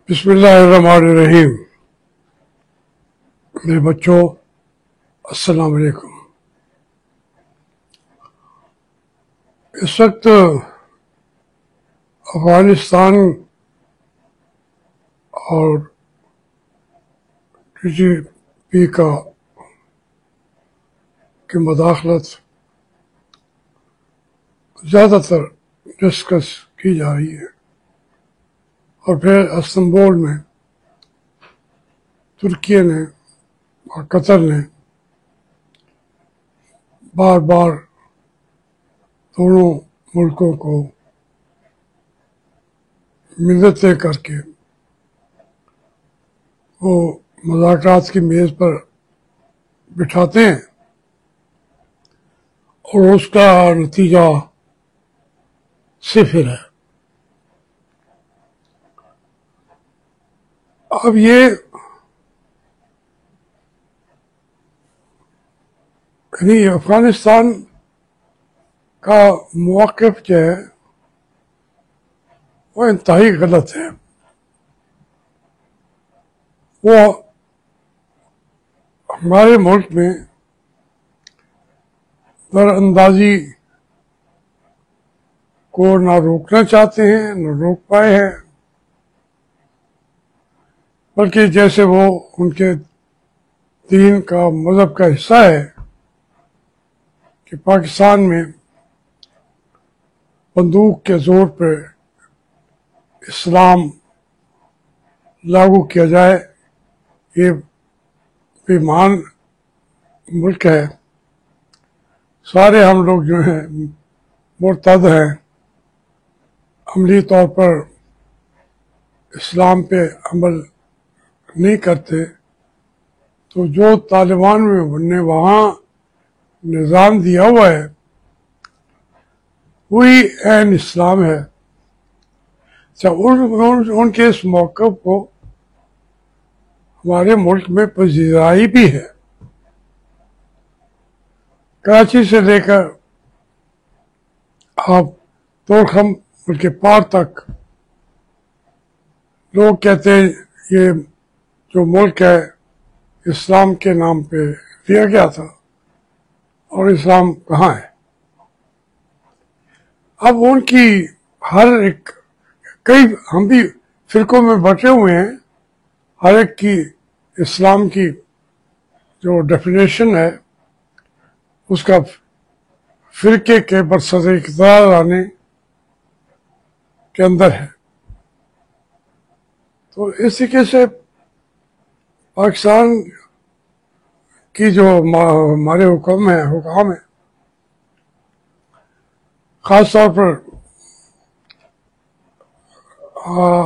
بسم اللہ الرحمن الرحیم۔ میرے بچوں، السلام علیکم۔ اس وقت افغانستان اور ٹی جی پی کی مداخلت زیادہ تر ڈسکس کی جا رہی ہے، اور پھر استنبول میں ترکی نے اور قطر نے بار بار دونوں ملکوں کو منتیں کر کے وہ مذاکرات کی میز پر بٹھاتے ہیں، اور اس کا نتیجہ صفر ہے۔ اب یہ یعنی افغانستان کا موقف جو ہے وہ انتہائی غلط ہے۔ وہ ہمارے ملک میں در اندازی کو نہ روکنا چاہتے ہیں، نہ روک پائے ہیں، بلکہ جیسے وہ ان کے دین کا، مذہب کا حصہ ہے کہ پاکستان میں بندوق کے زور پہ اسلام لاگو کیا جائے، یہ بیمان ملک ہے، سارے ہم لوگ جو ہیں مرتد ہیں، عملی طور پر اسلام پہ عمل نہیں کرتے، تو جو طالبان نے وہاں نظام دیا ہوا ہے وہی عین اسلام ہے۔ ان کے اس موقف کو ہمارے ملک میں پذیرائی بھی ہے۔ کراچی سے لے کر آپ تورخم ملک پار تک لوگ کہتے ہیں یہ جو ملک ہے اسلام کے نام پہ دیا گیا تھا، اور اسلام کہاں ہے؟ اب ان کی ہر ایک، کئی ہم بھی فرقوں میں بٹے ہوئے ہیں، ہر ایک کی اسلام کی جو ڈیفینیشن ہے اس کا فرقے کے برصدر اقتدار آنے کے اندر ہے۔ تو اس طریقے سے پاکستان کی جو ہمارے حکام ہیں، خاص طور پر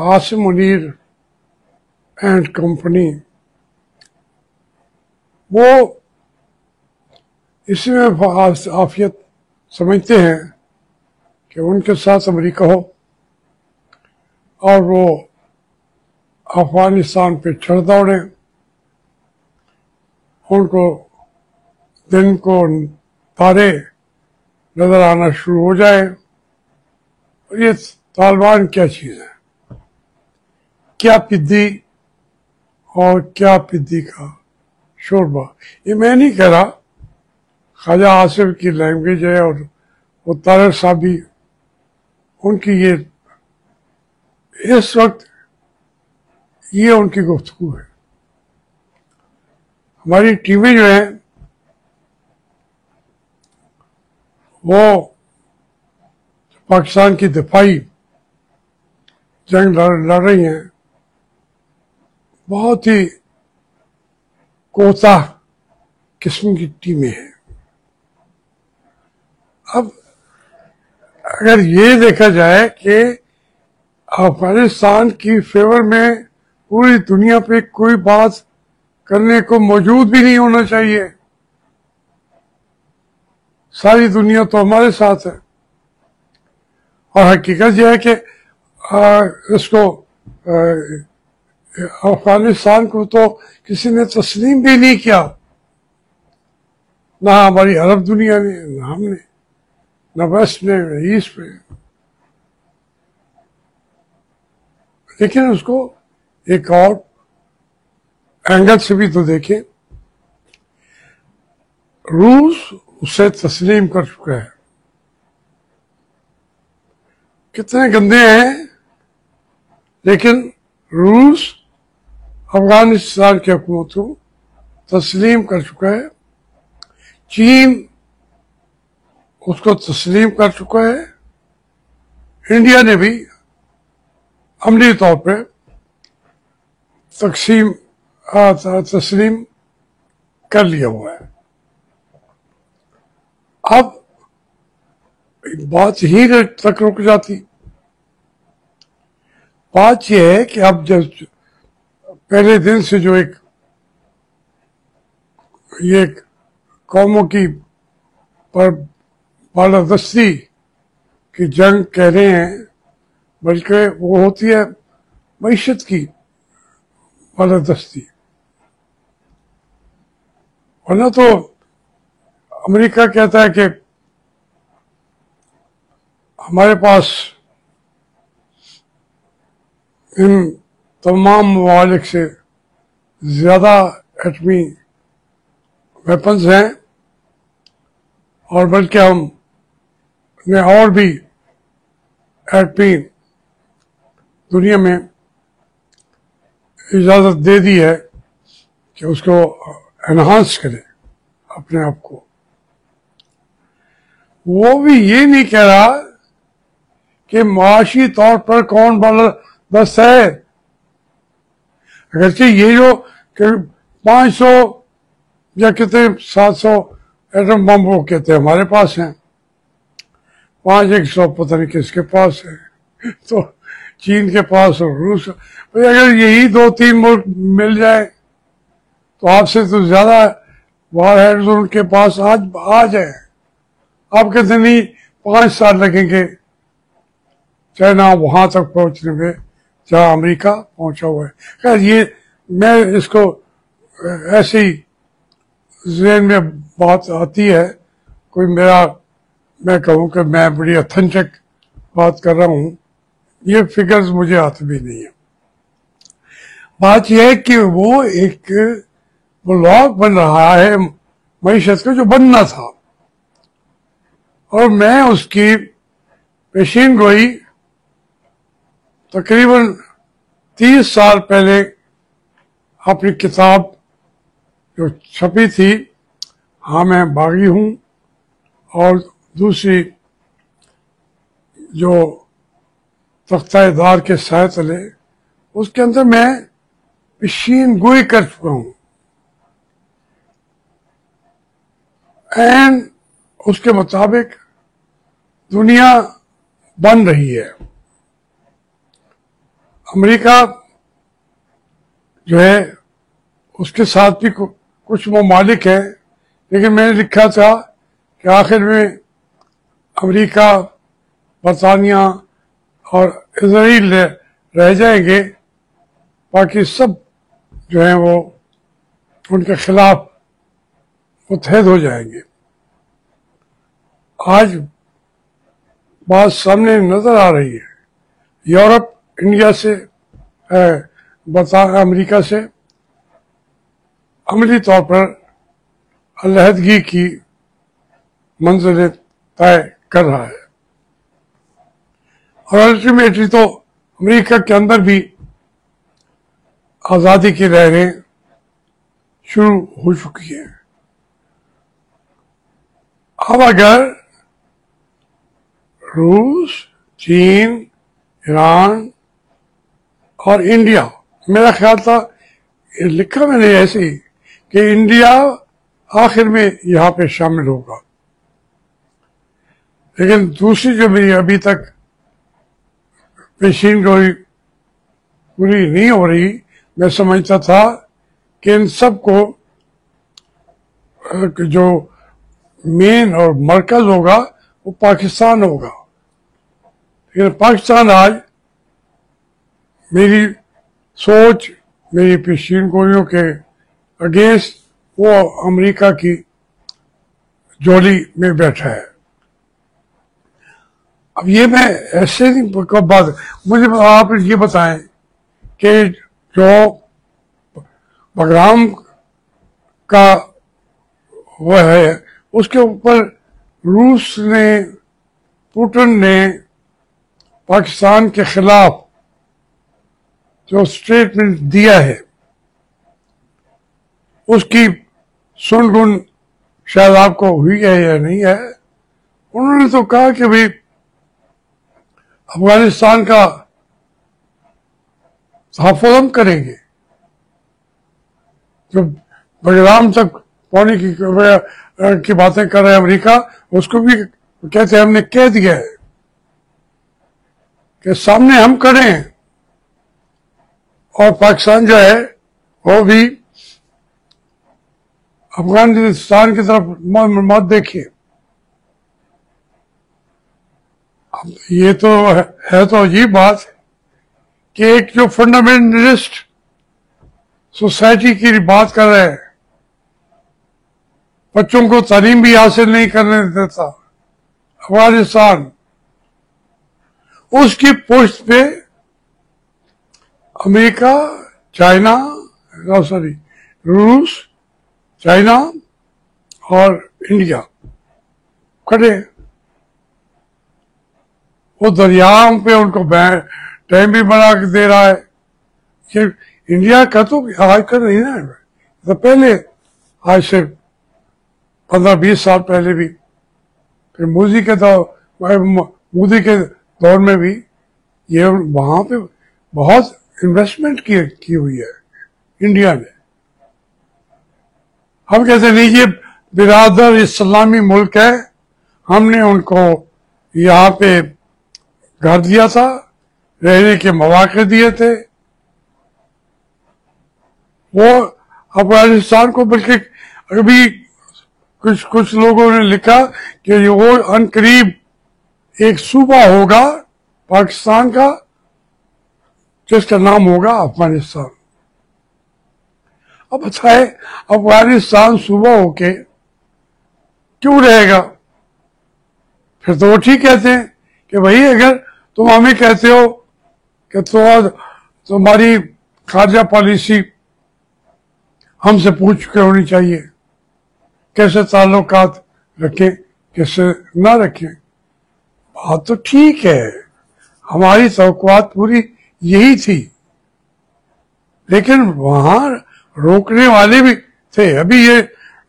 عاصم منیر اینڈ کمپنی، وہ اسی میں عافیت سمجھتے ہیں کہ ان کے ساتھ امریکہ ہو اور وہ افغانستان پہ چڑھ دوڑیں، ان کو دن کو تارے نظر آنا شروع ہو جائے، اور یہ طالبان کیا چیز ہے، کیا پدی اور کیا پدی کا شوربہ۔ یہ میں نہیں کہہ رہا، خواجہ آصف کی لینگویج ہے، اور وہ طارق صاحب بھی ان کی یہ اس وقت یہ ان کی گفتگو ہے۔ ہماری ٹیمیں جو ہیں وہ پاکستان کی دفاعی جنگ لڑ رہی ہیں، بہت ہی کوتاہ قسم کی ٹیمیں ہیں۔ اب اگر یہ دیکھا جائے کہ افغانستان کی فیور میں پوری دنیا پہ کوئی بات کرنے کو موجود بھی نہیں ہونا چاہیے، ساری دنیا تو ہمارے ساتھ ہے، اور حقیقت یہ ہے کہ اس کو افغانستان کو تو کسی نے تسلیم بھی نہیں کیا، نہ ہماری عرب دنیا نے، نہ ہم نے، نہ ویسٹ نے، نہ ایسٹ میں، لیکن اس کو ایک اور اینگل سے بھی تو دیکھیں، روس اسے تسلیم کر چکا ہے. کتنے گندے ہیں، لیکن روس افغانستان کی حکومت کو تسلیم کر چکا ہے. چین اس کو تسلیم کر چکا ہے. انڈیا نے بھی عملی طور پہ تسلیم کر لیا ہوا ہے. اب بات ہی تک رک جاتی. بات یہ ہے کہ اب جب پہلے دن سے جو یہ قوموں کی پر بالادستی کی جنگ کہہ رہے ہیں، بلکہ وہ ہوتی ہے معیشت کی بالادستی. ورنہ تو امریکہ کہتا ہے کہ ہمارے پاس ان تمام ممالک سے زیادہ ایٹمی ویپنز ہیں، اور بلکہ ہم نے اور بھی ایٹمی دنیا میں اجازت دے دی ہے کہ اس کو انہانس کرے اپنے آپ کو. وہ بھی یہ نہیں کہہ رہا کہ معاشی طور پر کون بالادست ہے. اگرچہ یہ جو کہ 500 یا کتنے 700 ایٹم بم وہ کہتے ہیں ہمارے پاس ہیں، 100 پتہ نہیں کس کے پاس ہے، تو چین کے پاس اور روس. اگر یہی 2-3 ملک مل جائے تو آپ سے تو زیادہ وار ہیڈز ان کے پاس آ جائیں. آپ کہتے نہیں 5 سال لگیں گے چائنا وہاں تک پہنچنے میں جہاں امریکہ پہنچا ہوا ہے. خیر یہ میں اس کو ایسے ہی ذہن میں بات آتی ہے، کوئی میں کہوں کہ میں بڑی اتھینٹک بات کر رہا ہوں، یہ فگرز مجھے آتے بھی نہیں ہے. بات یہ ہے کہ وہ ایک بلاک بن رہا ہے معیشت کا جو بننا تھا، اور میں اس کی پیشین گوئی تقریباً 30 سال پہلے اپنی کتاب جو چھپی تھی ہاں میں باغی ہوں، اور دوسری جو تختہ دار کے سائے تلے، اس کے اندر میں پیشین گوئی کر چکا ہوں. اینڈ اس کے مطابق دنیا بن رہی ہے. امریکہ جو ہے اس کے ساتھ بھی کچھ ممالک ہیں، لیکن میں نے لکھا تھا کہ آخر میں امریکہ، برطانیہ اور اسرائیل رہ جائیں گے، باقی سب جو ہیں وہ ان کے خلاف متحد ہو جائیں گے. آج بات سامنے نظر آ رہی ہے. یورپ انڈیا سے امریکہ سے عملی طور پر علیحدگی کی منزلیں طے کر رہا ہے، اور الٹیمیٹلی تو امریکہ کے اندر بھی آزادی کی لہریں شروع ہو چکی ہیں. اب اگر روس، چین، ایران اور انڈیا، میرا خیال تھا لکھا میں نے ایسے ہی کہ انڈیا آخر میں یہاں پہ شامل ہوگا، لیکن دوسری جو میری ابھی تک پیشین گوئی پوری نہیں ہو رہی، میں سمجھتا تھا کہ ان سب کو جو مین اور مرکز ہوگا وہ پاکستان ہوگا. لیکن پاکستان آج میری سوچ، میری پیشین گوئیوں کے اگینسٹ وہ امریکہ کی جولی میں بیٹھا ہے. اب یہ میں ایسے نہیں بات، مجھے آپ یہ بتائیں کہ جو بغرام کا وہ ہے اس کے اوپر روس نے پوٹن نے پاکستان کے خلاف جو اسٹیٹمنٹ دیا ہے اس کی سن گن شاید آپ کو ہوئی ہے یا نہیں ہے. انہوں نے تو کہا کہ بھئی افغانستان کا تحفظ ہم کریں گے. جو بغرام تک پہنچنے کی باتیں کر رہے ہیں امریکہ، اس کو بھی کہتے ہیں ہم نے کہہ دیا ہے کہ سامنے ہم کھڑے ہیں اور پاکستان جو ہے وہ بھی افغانستان کی طرف مت دیکھیے. یہ تو ہے تو عجیب بات کہ ایک جو فنڈامنٹلسٹ سوسائٹی کی بات کر رہے ہیں، بچوں کو تعلیم بھی حاصل نہیں کرنے دیتا افغانستان، اس کی پشت پہ امریکہ، چائنا، روس، چائنا اور انڈیا کھڑے. وہ دریاؤں پہ ان کو ڈیم بھی بنا کے دے رہا ہے. یہ انڈیا کا تو آج کل نہیں نا، تو پہلے آج سے 15-20 سال پہلے بھی، پھر مودی کے دور میں بھی یہ وہاں پہ بہت انویسٹمنٹ کی ہوئی ہے انڈیا نے. ہم کہتے ہیں نہیں یہ برادر اسلامی ملک ہے، ہم نے ان کو یہاں پہ گھر دیا تھا، رہنے کے مواقع دیے تھے. وہ افغانستان کو بلکہ ابھی کچھ لوگوں نے لکھا کہ وہ عنقریب ایک صوبہ ہوگا پاکستان کا جس کا نام ہوگا افغانستان. اب بتائے افغانستان صوبہ ہو کے کیوں رہے گا؟ پھر تو وہ ٹھیک کہتے ہیں کہ بھائی اگر تم ہمیں کہتے ہو کہ تمہاری خارجہ پالیسی ہم سے پوچھ کے ہونی چاہیے، کیسے تعلقات رکھیں کیسے نہ رکھیں، بات تو ٹھیک ہے، ہماری توقعات پوری یہی تھی، لیکن وہاں روکنے والے بھی تھے. ابھی یہ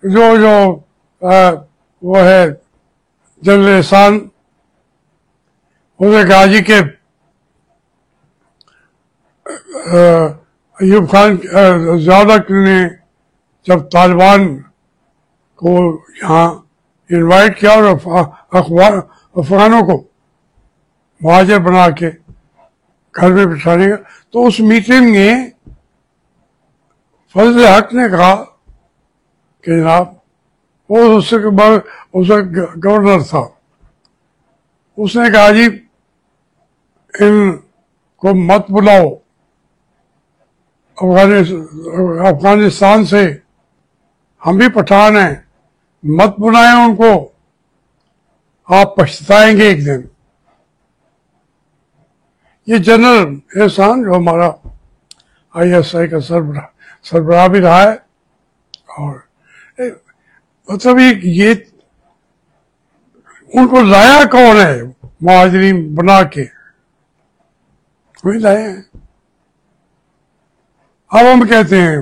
جو وہ ہے جنرل احسان، انہوں نے کہا جی کہ ایوب خان زیادہ نے جب طالبان کو یہاں انوائٹ کیا اور افغانوں کو مہاجر بنا کے گھر میں بٹھانے کا، تو اس میٹنگ میں فضل حق نے کہا کہ جناب وہ اس وقت گورنر تھا، اس نے کہا جی ان کو مت بلاؤ افغانستان سے، ہم بھی پٹھان ہیں، مت بلائیں ان کو، آپ پچھتائیں گے ایک دن. یہ جنرل احسان جو ہمارا ISI کا سربراہ بھی رہا ہے، اور مطلب یہ ان کو لایا کون ہے مہاجرین بنا کے؟ وہی لائے ہیں. اب ہم کہتے ہیں،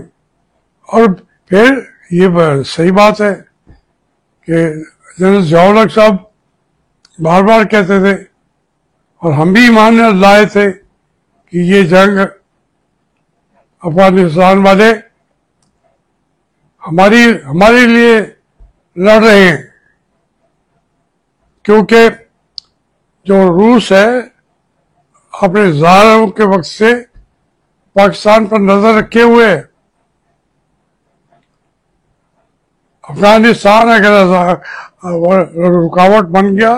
اور پھر یہ صحیح بات ہے کہ جنرل ضیاء الحق صاحب بار بار کہتے تھے اور ہم بھی ایمان لائے تھے کہ یہ جنگ افغانستان والے ہمارے لیے لڑ رہے ہیں، کیونکہ جو روس ہے اپنے زاروں کے وقت سے پاکستان پر نظر رکھے ہوئے ہے. افغانستان اگر رکاوٹ بن گیا،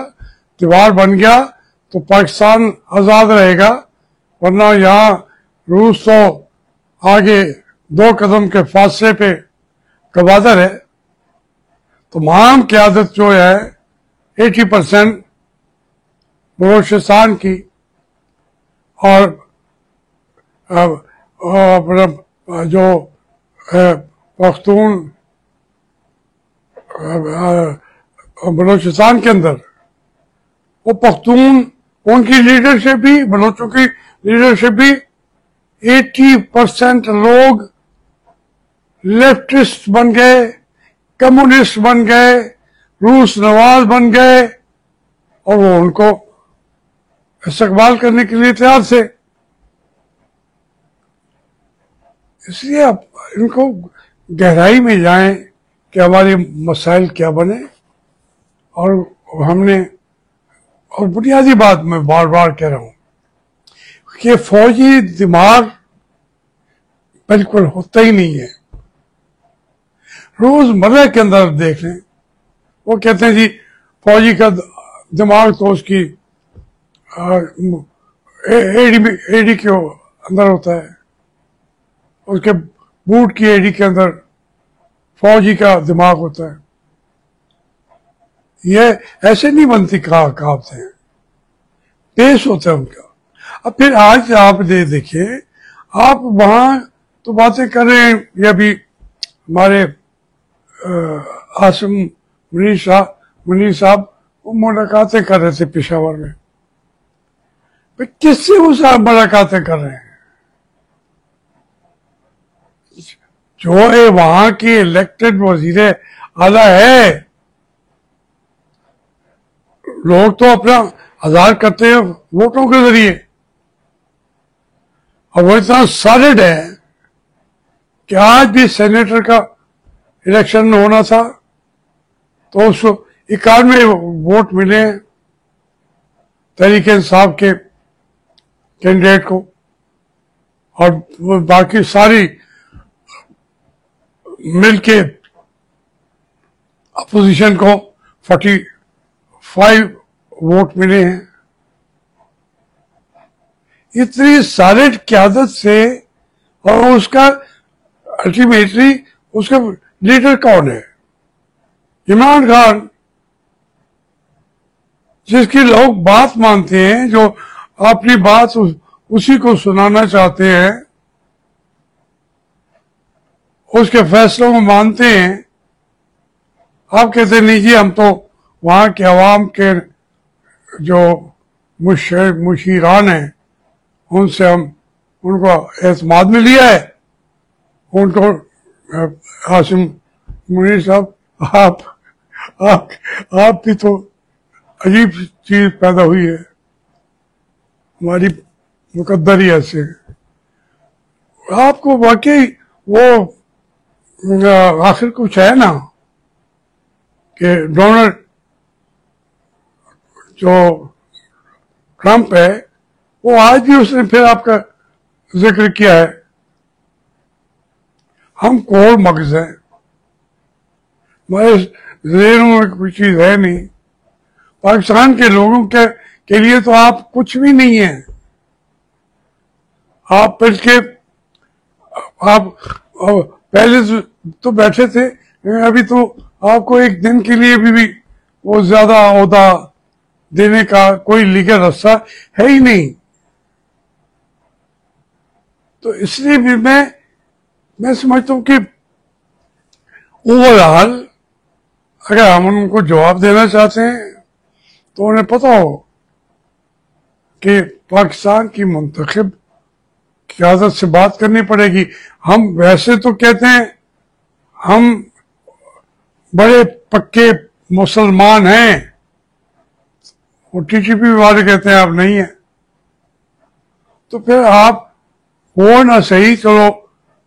دیوار بن گیا، تو پاکستان آزاد رہے گا، ورنہ یہاں روس تو آگے 2 قدم کے فاصلے پہ گوادر ہے. تمام قیادت جو ہے 80% بلوچستان کی اور اپنا جو پختون بلوچستان کے اندر، وہ پختون ان کی لیڈرشپ بھی، بلوچوں کی لیڈرشپ بھی 80% لوگ لیفٹسٹ بن گئے، کمیونسٹ بن گئے، روس نواز بن گئے، اور وہ ان کو استقبال کرنے کے لیے تیار تھے. اس لیے آپ ان کو گہرائی میں جائیں کہ ہمارے مسائل کیا بنے. اور ہم نے، اور بنیادی بات میں بار بار کہہ رہا ہوں کہ فوجی دماغ بالکل ہوتا ہی نہیں ہے. روزمرہ کے اندر دیکھ لیں، وہ کہتے ہیں جی فوجی کا دماغ تو اس کی ایڈی کے اندر ہوتا ہے، اس کے بوٹ کی ایڈی کے اندر فوجی کا دماغ ہوتا ہے. یہ ایسے نہیں بنتی کہاوتیں، پیش ہوتا ہے ان کا. اب پھر آج آپ دیکھیے، آپ وہاں تو باتیں کر رہے ہیں، یہ ابھی ہمارے عاصم منیر صاحب وہ ملاقاتیں کر رہے تھے پشاور میں. کس سے وہ صاحب ملاقاتیں کر رہے ہیں؟ جو ہے وہاں کی الیکٹڈ وزیر اعلیٰ ہے. لوگ تو اپنا آزاد کرتے ہیں ووٹوں کے ذریعے، اور وہ اتنا سالڈ ہے کہ آج بھی سینیٹر کا الیکشن ہونا تھا تو اس کو 91 ووٹ ملے ہیں تحریک انصاف کے کینڈیڈیٹ کو، اور باقی ساری مل کے اپوزیشن کو 45 ووٹ ملے ہیں. اتنی سالڈ قیادت سے، اور اس کا الٹیمیٹلی اس کا لیڈر کون ہے؟ عمران خان، جس کی لوگ بات مانتے ہیں، جو اپنی بات اسی کو سنانا چاہتے ہیں، اس کے فیصلوں کو مانتے ہیں. آپ کہتے ہیں نہیں جی ہم تو وہاں کے عوام کے جو مشیران ہیں ان سے ہم ان کو اعتماد میں لیا ہے. ان کو عاصم منیر صاحب، آپ بھی تو عجیب چیز پیدا ہوئی ہے، ہماری مقدر ہی ایسے. آپ کو واقعی وہ آخر کچھ ہے نا کہ ڈونلڈ جو ٹرمپ ہے، وہ آج بھی اس نے پھر آپ کا ذکر کیا ہے. ہم کوڑ مغز ہیں، ہمارے ذہنوں میں کوئی چیز ہے نہیں. پاکستان کے لوگوں کے لیے تو آپ کچھ بھی نہیں ہیں. آپ پھر کے آپ پہلے تو بیٹھے تھے، ابھی تو آپ کو ایک دن کے لیے بھی وہ زیادہ عہدہ دینے کا کوئی لیگل رستہ ہے ہی نہیں. تو اس لیے بھی میں سمجھتا ہوں کہ اوور آل اگر ہم ان کو جواب دینا چاہتے ہیں تو انہیں پتہ ہو کہ پاکستان کی منتخب قیادت سے بات کرنی پڑے گی. ہم ویسے تو کہتے ہیں ہم بڑے پکے مسلمان ہیں، وہ ٹی ٹی پی والے کہتے ہیں آپ نہیں ہیں. تو پھر آپ ہو نہ صحیح، چلو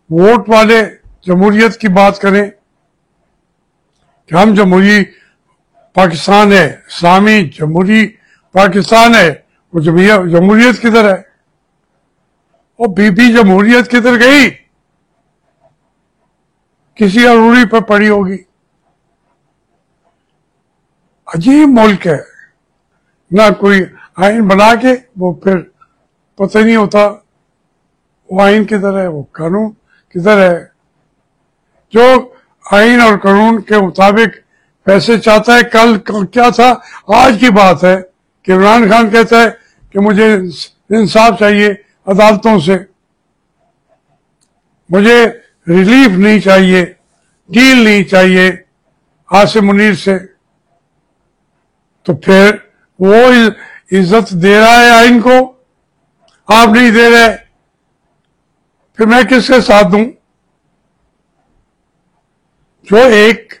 ووٹ والے جمہوریت کی بات کریں کہ ہم جمہوری پاکستان ہے، اسلامی جمہوری پاکستان ہے. وہ جمہوریت کدھر ہے؟ وہ بی بی جمہوریت کدھر گئی؟ کسی عروری پر پڑی ہوگی. عجیب ملک ہے، نہ کوئی آئین بنا کے وہ پھر پتہ نہیں ہوتا وہ آئین کدھر ہے، وہ قانون کدھر ہے. جو آئین اور قانون کے مطابق پیسے چاہتا ہے. کل کیا تھا، آج کی بات ہے کہ عمران خان کہتا ہے کہ مجھے انصاف چاہیے عدالتوں سے. مجھے ریلیف نہیں چاہیے، ڈیل نہیں چاہیے عاصم منیر سے، تو پھر وہ عزت دے رہا ہے آئین کو، آپ نہیں دے رہے، پھر میں کس کے ساتھ دوں؟ جو ایک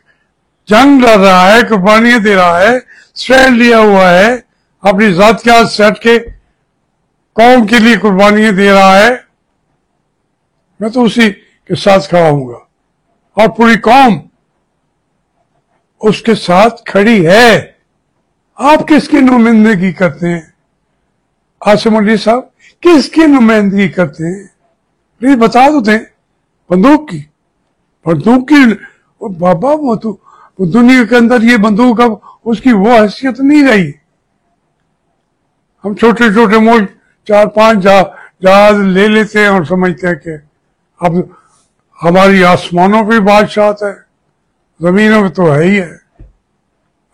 جنگ لڑ رہا ہے، قربانیاں دے رہا ہے، اسٹینڈ لیا ہوا ہے، اپنی ذات کے ہاتھ سیٹ کے قوم کے لیے قربانیاں دے رہا ہے، میں تو اسی کے ساتھ کھڑا ہوں گا، اور پوری قوم اس کے ساتھ کھڑی ہے۔ آپ کس کی نمائندگی کرتے ہیں عاصم علی صاحب؟ کس کی نمائندگی کرتے ہیں؟ پلیز بتا دو دیں۔ بندوق کی؟ بندوق کی بابا، وہ دنیا کے اندر یہ بندوق اب اس کی وہ حیثیت نہیں رہی۔ ہم چھوٹے چھوٹے ملک 4-5 جہاز لے لیتے ہیں اور سمجھتے ہیں کہ اب ہماری آسمانوں پہ بادشاہت ہے، زمینوں میں تو ہے ہی ہے۔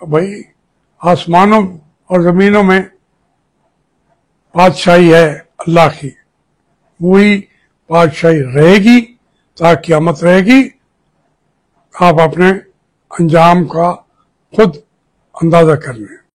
بھائی آسمانوں اور زمینوں میں بادشاہی ہے اللہ کی، وہی بادشاہی رہے گی تا قیامت رہے گی۔ آپ اپنے انجام کا خود اندازہ کر لیں۔